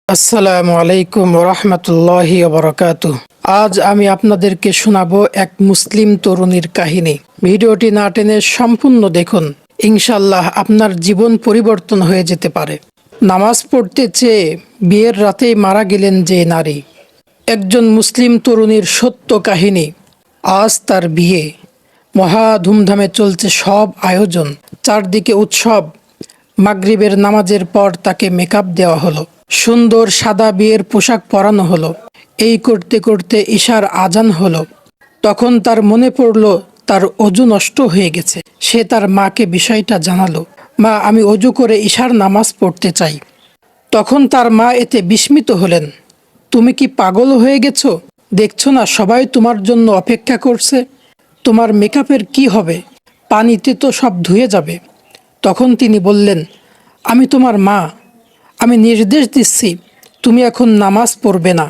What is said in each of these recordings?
আসসালামু আলাইকুম রহমতুল্লাহি ওবরাকাতুহ। আজ আমি আপনাদেরকে শোনাবো এক মুসলিম তরুণীর কাহিনী। ভিডিওটি না টেনে সম্পূর্ণ দেখুন, ইনশাল্লাহ আপনার জীবন পরিবর্তন হয়ে যেতে পারে। নামাজ পড়তে চেয়ে বিয়ের রাতেই মারা গেলেন যে নারী। একজন মুসলিম তরুণীর সত্য কাহিনী। আজ তার বিয়ে, মহা ধুমধামে চলছে সব আয়োজন, চারদিকে উৎসব। মাগরিবের নামাজের পর তাকে মেকআপ দেওয়া হলো, সুন্দর সাদা বিয়ের পোশাক পরানো হলো। এই করতে করতে ঈশার আজান হলো। তখন তার মনে পড়ল তার অজু নষ্ট হয়ে গেছে। সে তার মাকে বিষয়টা জানালো। মা, আমি অজু করে ঈশার নামাজ পড়তে চাই। তখন তার মা এতে বিস্মিত হলেন। তুমি কি পাগল হয়ে গেছো? দেখছো না সবাই তোমার জন্য অপেক্ষা করছে? তোমার মেকআপের কি হবে? পানিতে তো সব ধুয়ে যাবে। তখন তিনি বললেন, আমি তোমার মা, আমি নির্দেশ দিচ্ছি তুমি এখন নামাজ পড়বে না।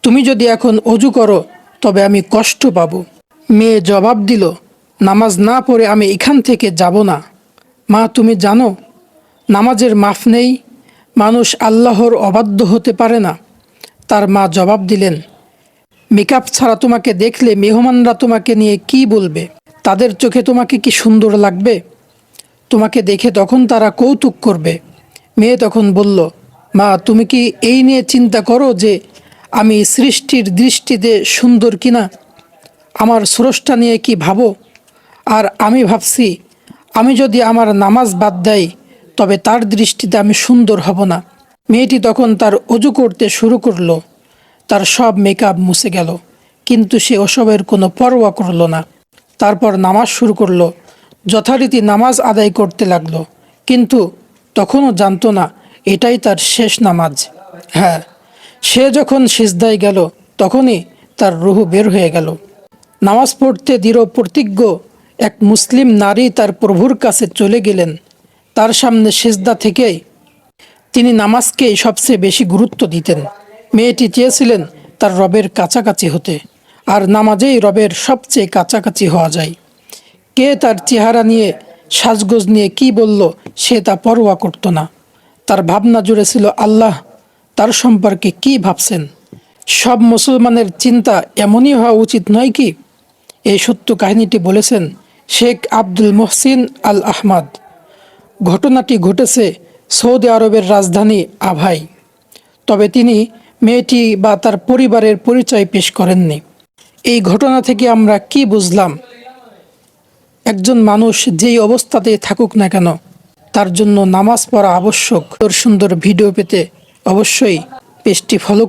তুমি যদি এখন অজু করো তবে আমি কষ্ট পাব। মেয়ে জবাব দিল, নামাজ না পড়ে আমি এখান থেকে যাব না। মা, তুমি জানো নামাজের মাফ নেই, মানুষ আল্লাহর অবাধ্য হতে পারে না। তার মা জবাব দিলেন, মেকআপ ছাড়া তোমাকে দেখলে মেহমানরা তোমাকে নিয়ে কি বলবে? তাদের চোখে তোমাকে কি সুন্দর লাগবে? তোমাকে দেখে তখন তারা কৌতুক করবে। মেয়ে তখন বলল, মা, তুমি কি এই নিয়ে চিন্তা করো যে আমি সৃষ্টির দৃষ্টিতে সুন্দর কিনা? আমার স্রষ্টা নিয়ে কি ভাবো? আর আমি ভাবছি, আমি যদি আমার নামাজ বাদ দেই তবে তার দৃষ্টিতে আমি সুন্দর হব না। মেয়েটি তখন তার অজু করতে শুরু করলো। তার সব মেকআপ মুছে গেল, কিন্তু সে ওসবের কোনো পরোয়া করলো না। তারপর নামাজ শুরু করলো। যথারীতি নামাজ আদায় করতে লাগলো, কিন্তু তখনও জানতো না এটাই তার শেষ নামাজ। হ্যাঁ, সে যখন সিজদায় গেল তখনই তার রুহ বের হয়ে গেল। নামাজ পড়তে দৃঢ় প্রতিজ্ঞ এক মুসলিম নারী তার প্রভুর কাছে চলে গেলেন। তার সামনে সিজদা থেকেই তিনি নামাজকেই সবচেয়ে বেশি গুরুত্ব দিতেন। মেয়েটি চেয়েছিলেন তার রবের কাছাকাছি হতে, আর নামাজেই রবের সবচেয়ে কাছাকাছি হওয়া যায়। কে তার চেহারা নিয়ে, সাজগোজ নিয়ে কি বলল, সে তা পরোয়া করত না। তার ভাবনা জুড়ে ছিল আল্লাহ তার সম্পর্কে কি ভাবছেন। সব মুসলমানের চিন্তা এমনই হওয়া উচিত নয় কি? এই সত্য কাহিনীটি বলেছেন শেখ আব্দুল মোহসিন আল আহমদ। ঘটনাটি ঘটেছে সৌদি আরবের রাজধানী আভায়। তবে তিনি মেয়েটি বা তার পরিবারের পরিচয় পেশ করেননি। এই ঘটনা থেকে আমরা কি বুঝলাম? একজন মানুষ যেই অবস্থাতেই থাকুক না কেন, তার জন্য নামাজ পড়া আবশ্যক। সুন্দর ভিডিও পেতে অবশ্যই পেজটি ফলো